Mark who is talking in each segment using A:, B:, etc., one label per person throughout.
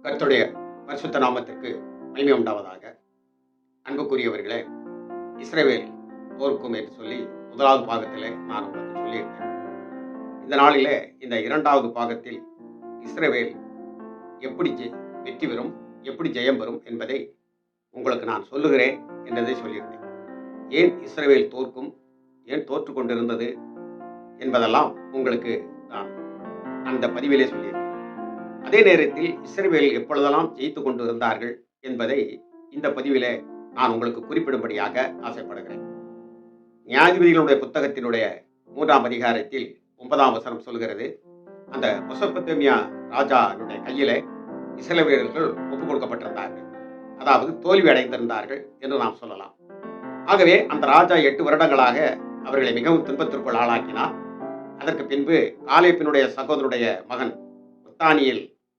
A: கர்த்தருடைய பரிசுத்த நாமத்திற்கு மகிமை உண்டாவதாக. அன்புக்குரியவர்களே, இஸ்ரவேல் தோற்கும் என்று சொல்லி முதலாவது பாகத்திலே நான் உங்களுக்கு சொல்லியிருந்தேன். இந்த நாளிலே இந்த இரண்டாவது பாகத்தில் இஸ்ரவேல் எப்படி வெற்றி பெறும், எப்படி ஜெயம் பெறும் என்பதை உங்களுக்கு நான் சொல்லுகிறேன் என்றதை சொல்லியிருந்தேன். ஏன் இஸ்ரவேல் தோற்கும், ஏன் தோற்று கொண்டிருந்தது என்பதெல்லாம் உங்களுக்கு நான் அந்த பதிவிலே சொல்லியிருக்கேன். அதே நேரத்தில் இஸ்ரவேல் எப்பொழுதெல்லாம் ஜெயித்து கொண்டு இருந்தார்கள் என்பதை இந்த பதிவிலே நான் உங்களுக்கு குறிப்பிடும்படியாக ஆசைப்படுகிறேன். நியாயாதிபதிகளுடைய புத்தகத்தினுடைய 3ஆம் அதிகாரத்தில் 9ஆம் வசனம் சொல்கிறது, அந்த மெசொப்பொத்தேமியா ராஜாவுடைய கையிலே இஸ்ரவேலர்கள் ஒப்புக் கொடுக்கப்பட்டிருந்தார்கள், அதாவது தோல்வி அடைந்திருந்தார்கள் என்று நாம் சொல்லலாம். ஆகவே அந்த ராஜா 8 வருடங்களாக அவர்களை மிகவும் துன்பத்திற்குள் ஆளாக்கினார். அதற்கு பின்பு காலேப்பினுடைய சகோதரனுடைய மகன்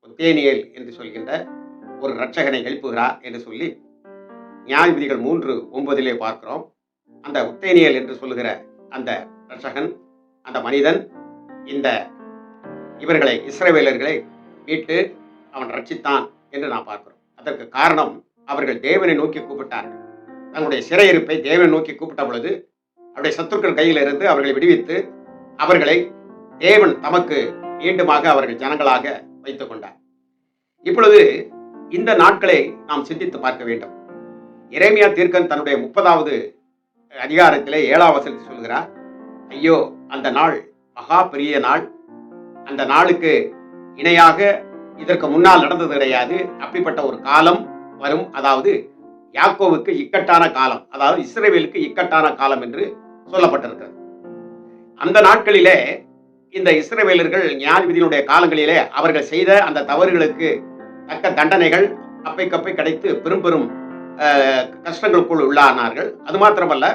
A: உத்தேனியேல் என்று சொல்கின்ற ஒரு இரட்சகனை எழுப்புகிறார் என்று சொல்லி நியாயாதிபதிகள் 3:9 பார்க்கிறோம். அந்த உத்தேனியேல் என்று சொல்லுகிற அந்த இரட்சகன், அந்த மனிதன் இவர்களை இஸ்ரவேலர்களை மீட்டு அவன் ரட்சித்தான் என்று நாம் பார்க்கிறோம். அதற்கு காரணம், அவர்கள் தேவனை நோக்கி கூப்பிட்டார்கள். தங்களுடைய சிறையிருப்பை தேவனை நோக்கி கூப்பிட்ட பொழுது அவருடைய சத்துருக்கள் கையில் இருந்து அவர்களை விடுவித்து அவர்களை தேவன் தமக்கு மீண்டுமாக அவர்கள் ஜனங்களாக வைத்துக் கொண்டார். இப்பொழுது இந்த நாட்களை நாம் சிந்தித்து பார்க்க வேண்டும். எரேமியா தீர்க்கன் தன்னுடைய 30வது அதிகாரத்திலே 7ஆம் வசனத்தில் சொல்கிறார், ஐயோ, அந்த நாள் மகா பெரிய நாள், அந்த நாளுக்கு இணையாக இதற்கு முன்னால் நடந்தது கிடையாது. அப்படிப்பட்ட ஒரு காலம் வரும், அதாவது யாக்கோவுக்கு இக்கட்டான காலம், அதாவது இஸ்ரவேலுக்கு இக்கட்டான காலம் என்று சொல்லப்பட்டிருக்கிறது. அந்த நாட்களிலே இந்த இஸ்ரவேலர்கள் நியாயாதிபதியினுடைய காலங்களிலே அவர்கள் செய்த அந்த தவறுகளுக்கு தக்க தண்டனைகள் அப்பைக்கப்பை கிடைத்து பெரும் பெரும் கஷ்டங்களுக்குள் உள்ளானார்கள். அது மாத்திரமல்ல,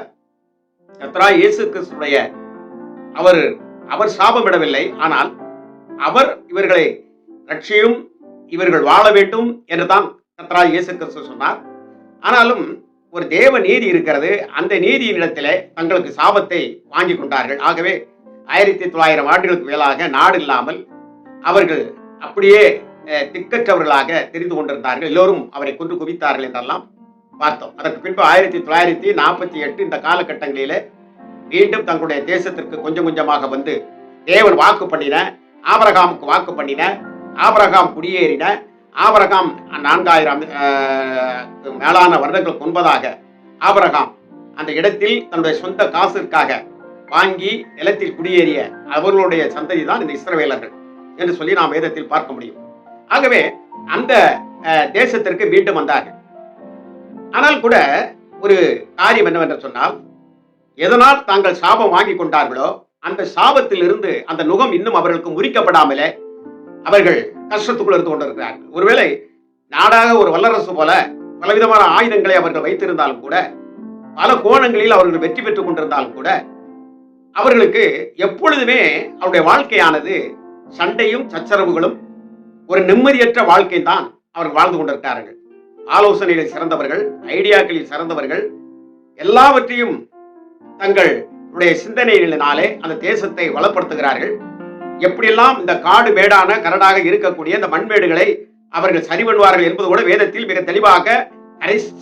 A: கர்த்தராகிய இயேசு கிறிஸ்துடைய அவர் சாபமிடவில்லை, ஆனால் அவர் இவர்களை ரட்சியும், இவர்கள் வாழ வேண்டும் என்றுதான் கர்த்தராகிய இயேசு கிறிஸ்து சொன்னார். ஆனாலும் ஒரு தேவ நீதி இருக்கிறது, அந்த நீதியின் இடத்திலே தங்களுக்கு சாபத்தை வாங்கி கொண்டார்கள். ஆகவே 1900 ஆண்டுகளுக்கு மேலாக நாடு இல்லாமல் அவர்கள் அப்படியே திக்கற்றவர்களாக தெரிந்து கொண்டிருந்தார்கள். எல்லோரும் அவரை கொன்று குவித்தார்கள் என்றெல்லாம் பார்த்தோம். அதற்கு பின்பு 1948 இந்த காலகட்டங்களிலே மீண்டும் தங்களுடைய தேசத்திற்கு கொஞ்சம் கொஞ்சமாக வந்து தேவன் வாக்கு பண்ணின, ஆபிரகாமுக்கு வாக்கு பண்ணின, ஆபிரகாம் குடியேறின, ஆபிரகாம் 4000 மேலான வருடங்களுக்கு முன்பதாக ஆபிரகாம் அந்த இடத்தில் தன்னுடைய சொந்த காசிற்காக வாங்கி நிலத்தில் குடியேறிய அவர்களுடைய சந்ததி தான் இந்த இஸ்ரவேலர்கள் என்று சொல்லி நாம் வேதத்தில் பார்க்க முடியும். ஆகவே அந்த தேசத்திற்கு மீண்டும் வந்தார்கள். ஆனால் கூட ஒரு காரியம் என்னவென்று சொன்னால், எதனால் தாங்கள் சாபம் வாங்கி கொண்டார்களோ அந்த சாபத்தில் இருந்து அந்த நுகம் இன்னும் அவர்களுக்கு முறிக்கப்படாமலே அவர்கள் கஷ்டத்துக்குள் இருந்து கொண்டிருக்கிறார்கள். ஒருவேளை நாடாக ஒரு வல்லரசு போல பலவிதமான ஆயுதங்களை அவர்கள் வைத்திருந்தாலும் கூட, பல கோணங்களில் அவர்கள் வெற்றி பெற்றுக் கொண்டிருந்தாலும் கூட, அவர்களுக்கு எப்பொழுதுமே அவருடைய வாழ்க்கையானது சண்டையும் சச்சரவுகளும், ஒரு நிம்மதியற்ற வாழ்க்கை தான் அவர்கள் வாழ்ந்து கொண்டிருக்கிறார்கள். ஆலோசனைகளில் சிறந்தவர்கள், ஐடியாக்களில் சிறந்தவர்கள், எல்லாவற்றையும் தங்களுடைய சிந்தனைகளினாலே அந்த தேசத்தை வளப்படுத்துகிறார்கள். எப்படியெல்லாம் இந்த காடு மேடான கரடாக இருக்கக்கூடிய இந்த மண்மேடுகளை அவர்கள் சரி பண்ணுவார்கள் என்பது கூட வேதத்தில் மிக தெளிவாக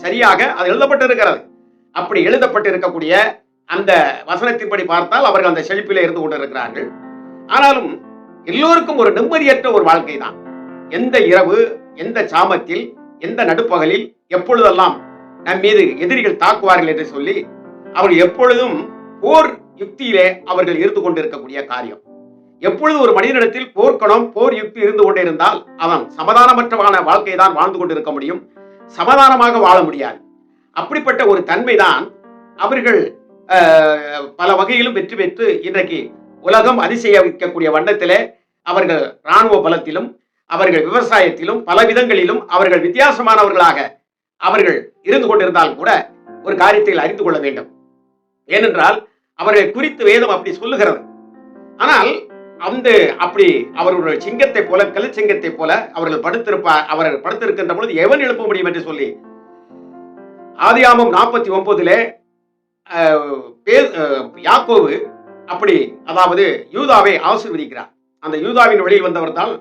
A: சரியாக அது எழுதப்பட்டிருக்கிறது. அப்படி எழுதப்பட்டு இருக்கக்கூடிய அந்த வசனத்தின்படி பார்த்தால் அவர்கள் அந்த செழிப்பிலே இருந்து கொண்டிருக்கிறார்கள். ஆனாலும் எல்லோருக்கும் ஒரு நிம்மதியற்ற ஒரு வாழ்க்கை தான். எந்த இரவு, எந்த சாமத்தில், எந்த நடுப்பகலில் எப்பொழுதெல்லாம் நம் மீது எதிரிகள் தாக்குவார்கள் என்று சொல்லி அவர்கள் எப்பொழுதும் போர் யுக்தியிலே அவர்கள் இருந்து கொண்டிருக்கக்கூடிய காரியம். எப்பொழுது ஒரு மனிதனிடத்தில் போர்க்கணம், போர் யுக்தி இருந்து கொண்டே இருந்தால் அவன் சமாதானமற்றமான வாழ்க்கை தான் வாழ்ந்து கொண்டிருக்க முடியும், சமாதானமாக வாழ முடியாது. அப்படிப்பட்ட ஒரு தன்மைதான் அவர்கள் பல வகையிலும் வெற்றி பெற்று இன்றைக்கு உலகம் அதிசயிக்கக்கூடிய வண்ணத்திலே அவர்கள் இராணுவ பலத்திலும், அவர்கள் விவசாயத்திலும், பல விதங்களிலும் அவர்கள் வித்தியாசமானவர்களாக அவர்கள் இருந்து கொண்டிருந்தால் கூட ஒரு காரியத்தை அறிந்து கொள்ள வேண்டும். ஏனென்றால் அவர்கள் குறித்து வேதம் அப்படி சொல்லுகிறது. ஆனால் அப்படி அவர்களுடைய சிங்கத்தை போல, கழுச்சிங்கத்தை போல அவர்கள் படுத்திருக்கின்ற பொழுது எவன் எழுப்ப முடியும் என்று சொல்லி ஆதியாகமம் 49 யாக்கோபு அப்படி, அதாவது யூதாவை ஆசீர்வதிக்கிறார். அந்த யூதாவின் வழியில் வந்தவர் தான்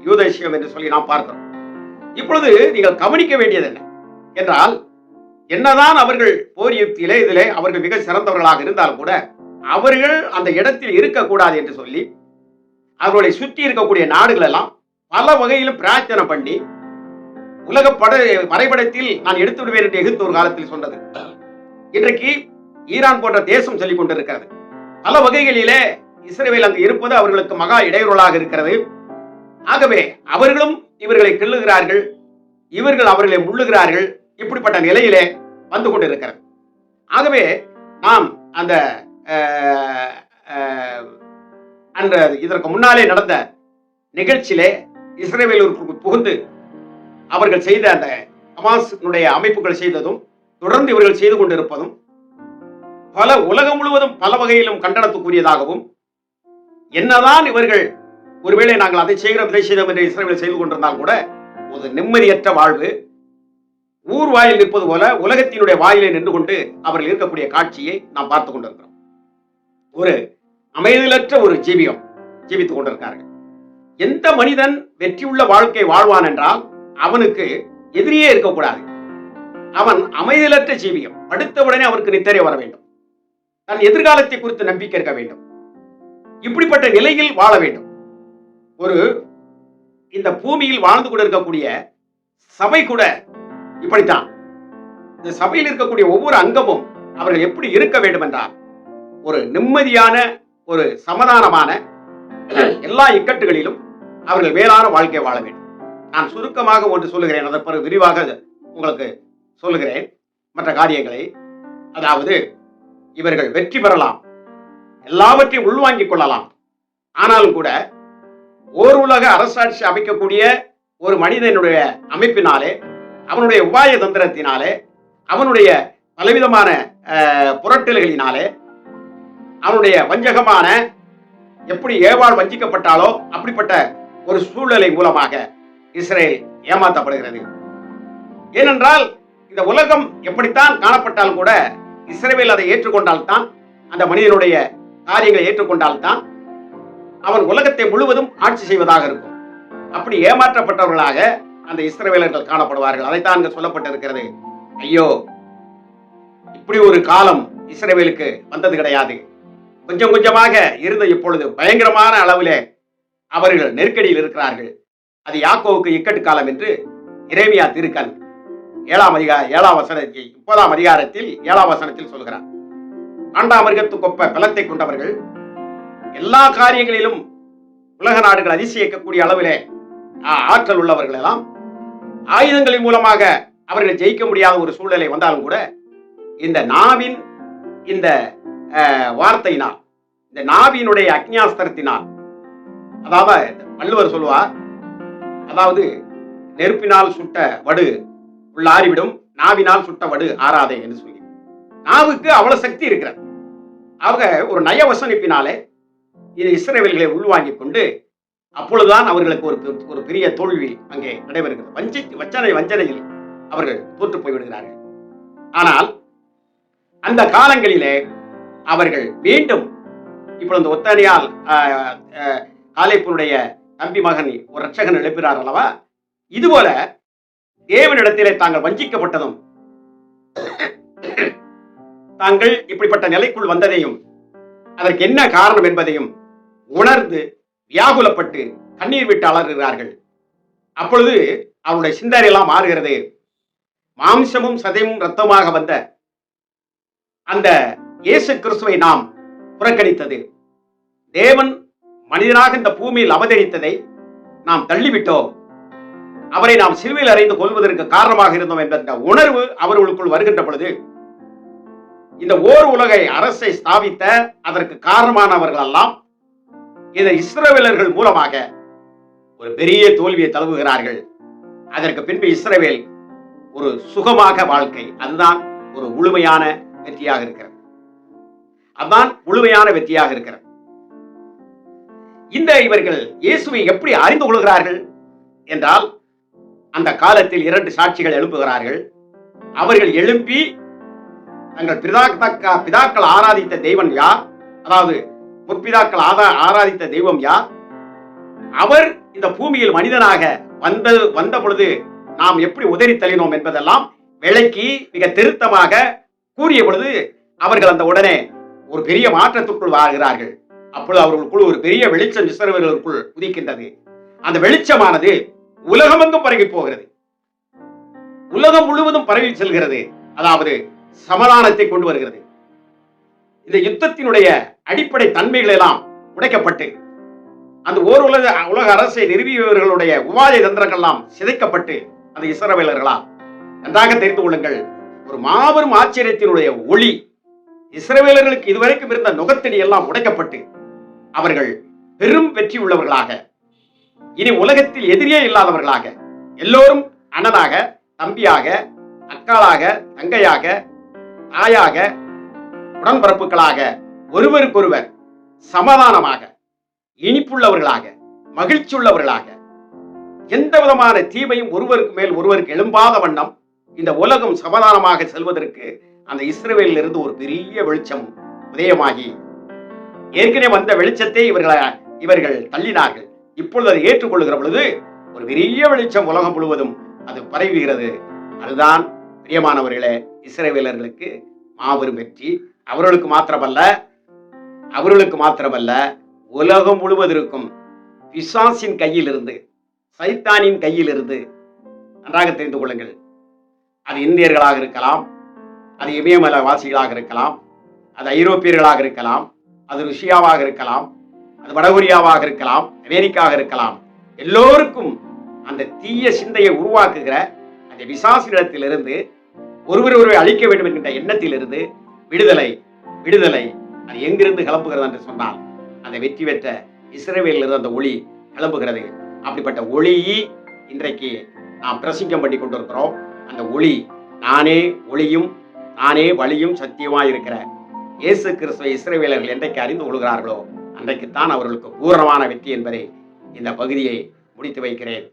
A: யூதேசியம் என்று சொல்லி நாம் பார்க்கிறோம். இப்பொழுது நீங்கள் கவனிக்க வேண்டியது என்ன என்றால், என்னதான் அவர்கள் போர் யுக்தியிலே இதிலே அவர்கள் மிக சிறந்தவர்களாக இருந்தால் கூட அவர்கள் அந்த இடத்தில் இருக்கக்கூடாது என்று சொல்லி அவர்களை சுற்றி இருக்கக்கூடிய நாடுகள் எல்லாம் பல வகையிலும் பிரார்த்தனை பண்ணி உலக வரைபடத்தில் நான் எடுத்து விடுவேன் என்று எகிப்து ஒரு காலத்தில் சொன்னது. இன்றைக்கு ஈரான் போன்ற தேசம் சொல்லிக் கொண்டிருக்கிறது. பல வகைகளிலே இஸ்ரவேல் அங்கு இருப்பது அவர்களுக்கு மகா இடையூறலாக இருக்கிறது. ஆகவே அவர்களும் இவர்களை கிள்ளுகிறார்கள், இவர்கள் அவர்களை முள்ளுகிறார்கள். இப்படிப்பட்ட நிலையிலே வந்து கொண்டிருக்கிறது. ஆகவே நாம் அந்த இதற்கு முன்னாலே நடந்த நிகழ்ச்சியிலே இஸ்ரவேலூருக்கு புகுந்து அவர்கள் செய்த அந்த ஹமாஸினுடைய அமைப்புகள் செய்ததும் தொடர்ந்து இவர்கள் செய்து கொண்டிருப்பதும் பல உலகம் முழுவதும் பல வகையிலும் கண்டனத்துக்குரியதாகவும், என்னதான் இவர்கள் ஒருவேளை நாங்கள் அதை செய்கிறோம் இதை செய்தோம் என்று இஸ்ரவேல் செய்து கொண்டிருந்தால் கூட ஒரு நிம்மதியற்ற வாழ்வு, ஊர் வாயில் நிற்பது போல உலகத்தினுடைய வாயிலை நின்று கொண்டு அவர்கள் இருக்கக்கூடிய காட்சியை நாம் பார்த்துக் கொண்டிருக்கிறோம். ஒரு அமைதலற்ற ஒரு ஜீவித்துக் கொண்டிருக்கார்கள். எந்த மனிதன் வெற்றியுள்ள வாழ்க்கை வாழ்வான் என்றால் அவனுக்கு எதிரியே இருக்கக்கூடாது. அவன் அமைதலற்ற ஜீவியம். அடுத்தவுடனே அவருக்கு நித்திரை வர வேண்டும். தன் எதிர்காலத்தை குறித்து நம்பிக்கை இருக்க வேண்டும். இப்படிப்பட்ட நிலையில் வாழ வேண்டும். ஒரு இந்த பூமியில் வாழ்ந்து கொண்டிருக்கக்கூடிய சபை கூட இப்படித்தான். இந்த சபையில் இருக்கக்கூடிய ஒவ்வொரு அங்கமும் அவர்கள் எப்படி இருக்க வேண்டும் என்றால் ஒரு நிம்மதியான, ஒரு சமாதானமான, எல்லா இக்கட்டுகளிலும் அவர்கள் மேலான வாழ்க்கை வாழ வேண்டும். நான் சுருக்கமாக ஒன்று சொல்லுகிறேன், அதற்கு பிறகு விரிவாக உங்களுக்கு சொல்லுகிறேன் மற்ற காரியங்களை. அதாவது இவர்கள் வெற்றி பெறலாம், எல்லாவற்றையும் உள்வாங்கிக் கொள்ளலாம். ஆனாலும் கூட ஓர் உலக அரசாட்சி அமைக்கக்கூடிய ஒரு மனிதனுடைய அமைப்பினாலே, அவனுடைய உபாய தந்திரத்தினாலே, அவனுடைய பலவிதமான புரட்டல்களினாலே, அவனுடைய வஞ்சகமான, எப்படி ஏவாள் வஞ்சிக்கப்பட்டாலோ அப்படிப்பட்ட ஒரு சூழ்நிலை மூலமாக இஸ்ரேல் ஏமாற்றப்படுகிறது. ஏனென்றால் இந்த உலகம் எப்படித்தான் காணப்பட்டாலும் கூட இஸ்ரவேல் அதை ஏற்றுக்கொண்டால்தான், அந்த மனிதனுடைய காரியங்களை ஏற்றுக்கொண்டால்தான் அவன் உலகத்தை முழுவதும் ஆட்சி செய்வதாக இருக்கும். அப்படி ஏமாற்றப்பட்டவர்களாக அந்த இஸ்ரவேலர்கள் காணப்படுவார்கள். அதைத்தான் இங்கு சொல்லப்பட்டிருக்கிறது. ஐயோ, இப்படி ஒரு காலம் இஸ்ரவேலுக்கு வந்தது கிடையாது. கொஞ்சம் கொஞ்சமாக இருந்த இப்பொழுது பயங்கரமான அளவிலே அவர்கள் நெருக்கடியில் இருக்கிறார்கள். அது யாக்கோவுக்கு இக்கட்டு காலம் என்று எரேமியா திருக்கன் 7ஆம் வசனத்தில் 30ஆம் அதிகாரத்தில் 7ஆம் வசனத்தில் சொல்கிறார். காண்டாமிருகத்துக்கொப்ப பலத்தை கொண்டவர்கள், எல்லா காரியங்களிலும் உலக நாடுகள் அதிசயிக்கக்கூடிய அளவிலே ஆற்றல் உள்ளவர்கள் எல்லாம் ஆயுதங்களின் மூலமாக அவர்கள் ஜெயிக்க முடியாத ஒரு சூழ்நிலை வந்தாலும் கூட இந்த நாவின் இந்த வார்த்தையினால், இந்த நாவினுடைய அக்ஞாஸ்திரத்தினால், அதாவது வள்ளுவர் சொல்லுவார், அதாவது நெருப்பினால் சுட்ட வடு உள்ளாரிவிடும், நாவினால் சுட்ட வடு ஆறாதே என்று சொல்லி. நாவுக்கு அவ்வளவு சக்தி இருக்கிறது. அவங்க ஒரு நயவசனிப்பினாலே இது இஸ்ரவேல்களை உள்வாங்கிக் கொண்டு அப்பொழுதுதான் அவர்களுக்கு ஒரு பெரிய தோல்வி அங்கே நடைபெறுகிறது. வஞ்சனையில் அவர்கள் தோற்று போய்விடுகிறார்கள். ஆனால் அந்த காலங்களிலே அவர்கள் மீண்டும் இப்பொழுது ஒத்தனையால் காலேப்பினுடைய தம்பி மகன் ஒரு ரட்சகன் எழுப்பினார் அல்லவா, இதுபோல தேவனிடத்திலே தாங்கள் வஞ்சிக்கப்பட்டதும் தாங்கள் இப்படிப்பட்ட நிலைக்குள் வந்ததையும் அதற்கு என்ன காரணம் என்பதையும் உணர்ந்து வியாகுலப்பட்டு கண்ணீர் விட்டு அலறுகிறார்கள். அப்பொழுது அவருடைய சிந்தனை எல்லாம் மாறுகிறது. மாம்சமும் சதையும் ரத்தமாக வந்த அந்த இயேசு கிறிஸ்துவை நாம் புறக்கணித்தது, தேவன் மனிதனாக இந்த பூமியில் அவதரித்ததை நாம் தள்ளிவிட்டோம், அவரை நாம் சிலுவையில் அறைந்து கொள்வதற்கு காரணமாக இருந்தோம் என்ற உணர்வு அவர்களுக்குள் வருகின்ற பொழுது இந்த ஓர் உலகை அரசை ஸ்தாபித்த அதற்கு காரணமானவர்கள் எல்லாம் இந்த இஸ்ரவேலர்கள் மூலமாக ஒரு பெரிய தோல்வியை தழுவுகிறார்கள். அதற்கு பின்பு இஸ்ரவேல் ஒரு சுகமாக வாழ்க்கை, அதுதான் ஒரு முழுமையான வெற்றியாக இருக்கிறது. அதுதான் முழுமையான வெற்றியாக இருக்கிறது. இந்த இவர்கள் இயேசுவை எப்படி அறிந்து கொள்கிறார்கள் என்றால், அந்த காலத்தில் 2 சாட்சிகள் எழுப்புகிறார்கள். அவர்கள் எழுப்பி தங்கள் பிதாக்கள் ஆராதித்த தெய்வம் யார், அதாவது முற்பிதாக்கள் ஆராதித்த தெய்வம் யார், அவர் இந்த பூமியில் மனிதனாக வந்த பொழுது நாம் எப்படி உதறி தள்ளினோம் என்பதெல்லாம் விளக்கி மிக திருத்தமாக கூறிய பொழுது அவர்கள் அந்த உடனே ஒரு பெரிய மாற்றத்திற்குள் வாழ்கிறார்கள். அப்பொழுது அவர்களுக்குள் ஒரு பெரிய வெளிச்சம் இஸ்ரவேலருக்குள் உதிக்கின்றது. அந்த வெளிச்சமானது உலகமெங்கும் பரவி போகிறது, உலகம் முழுவதும் பரவி செல்கிறது. அதாவது சமாதானத்தை கொண்டு வருகிறது. இந்த யுத்தத்தினுடைய அடிப்படை தன்மைகள் எல்லாம் உடைக்கப்பட்டு அந்த ஓர் உலக அரசை நிறுவியவர்களுடைய உபாய தந்திரங்கள் எல்லாம் சிதைக்கப்பட்டு அந்த இஸ்ரவேலர்களால் நன்றாக தெரிந்து கொள்ளுங்கள், ஒரு மாபெரும் ஆச்சரியத்தினுடைய ஒளி இஸ்ரவேலர்களுக்கு இதுவரைக்கும் இருந்த நுகத்தடி எல்லாம் உடைக்கப்பட்டு அவர்கள் பெரும் வெற்றி உள்ளவர்களாக, இனி உலகத்தில் எதிரியே இல்லாதவர்களாக, எல்லோரும் அண்ணனாக, தம்பியாக, அக்காளாக, தங்கையாக, தாயாக, உடன்பரப்புகளாக, ஒருவருக்கொருவர் சமாதானமாக, இனிப்புள்ளவர்களாக, மகிழ்ச்சி உள்ளவர்களாக, எந்த விதமான தீமையும் ஒருவருக்கு மேல் ஒருவருக்கு எழும்பாத வண்ணம் இந்த உலகம் சமாதானமாக செல்வதற்கு அந்த இஸ்ரவேலில் இருந்து ஒரு பெரிய வெளிச்சம் உதயமாகி, ஏற்கனவே வந்த வெளிச்சத்தை இவர்கள் தள்ளினார்கள். இப்பொழுது அதை ஏற்றுக்கொள்ளுகிற பொழுது ஒரு பெரிய வெளிச்சம் உலகம் முழுவதும் அது பரவுகிறது. அதுதான் பிரியமானவர்களே இஸ்ரவேலர்களுக்கு மாபெரும் வெற்றி. அவர்களுக்கு மாத்திரமல்ல உலகம் முழுவதற்கும் பிசாசின் கையில் இருந்து, சைத்தானின் கையில் இருந்து, நன்றாக தெரிந்து கொள்ளுங்கள், அது இந்தியர்களாக இருக்கலாம், அது இமயமலை வாசிகளாக இருக்கலாம், அது ஐரோப்பியர்களாக இருக்கலாம், அது ருஷ்யாவாக இருக்கலாம், அது வடகொரியாவாக இருக்கலாம், அமெரிக்காவாக இருக்கலாம், எல்லோருக்கும் அந்த தீய சிந்தையை உருவாக்குகிற அந்த பிசாசினிடத்திலிருந்து ஒருவரை அழிக்க வேண்டும் என்கின்ற எண்ணத்திலிருந்து விடுதலை அது எங்கிருந்து கிளம்புகிறது என்று சொன்னால் அந்த வெற்றி பெற்ற இஸ்ரவேலிலிருந்து அந்த ஒளி கிளம்புகிறது. அப்படிப்பட்ட ஒளி இன்றைக்கு நாம் பிரசிங்கம் பண்ணி கொண்டிருக்கிறோம். அந்த ஒளி நானே ஒளியும் நானே வழியும் சத்தியமாய் இருக்கிற இயேசு கிறிஸ்துவை இஸ்ரவேலர்கள் என்றைக்கு அறிந்து கொள்கிறார்களோ அன்றைக்குத்தான் அவர்களுக்கு பூரணமான வெற்றி என்பதை இந்த பகுதியை முடித்து வைக்கிறேன்.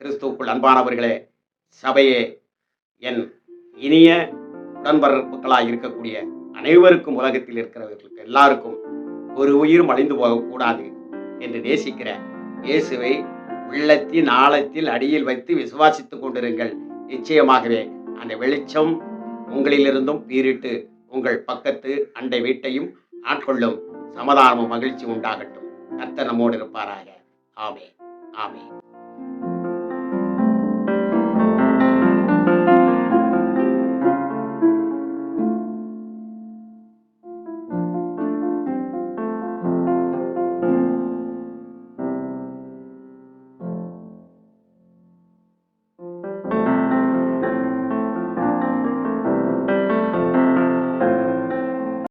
A: கிறிஸ்துவுக்குள் அன்பானவர்களே, சபையே, என் இனிய உடன்பரப்புகளாய் இருக்கக்கூடிய அனைவருக்கும், உலகத்தில் இருக்கிறவர்களுக்கு எல்லாருக்கும் ஒரு உயிரும் அழிந்து போகக்கூடாது என்று நேசிக்கிற இயேசுவை உள்ளத்தின் ஆழத்தில் அடியில் வைத்து விசுவாசித்துக் கொண்டிருங்கள். நிச்சயமாகவே அந்த வெளிச்சம் உங்களிலிருந்தும் பீரிட்டு உங்கள் பக்கத்து அண்டை வீட்டையும் ஆட்கொள்ளும். சமாதானமும் மகிழ்ச்சி உண்டாகட்டும். கர்த்தர் நம்மோடு இருப்பாராக. ஆமென். ஆமென்.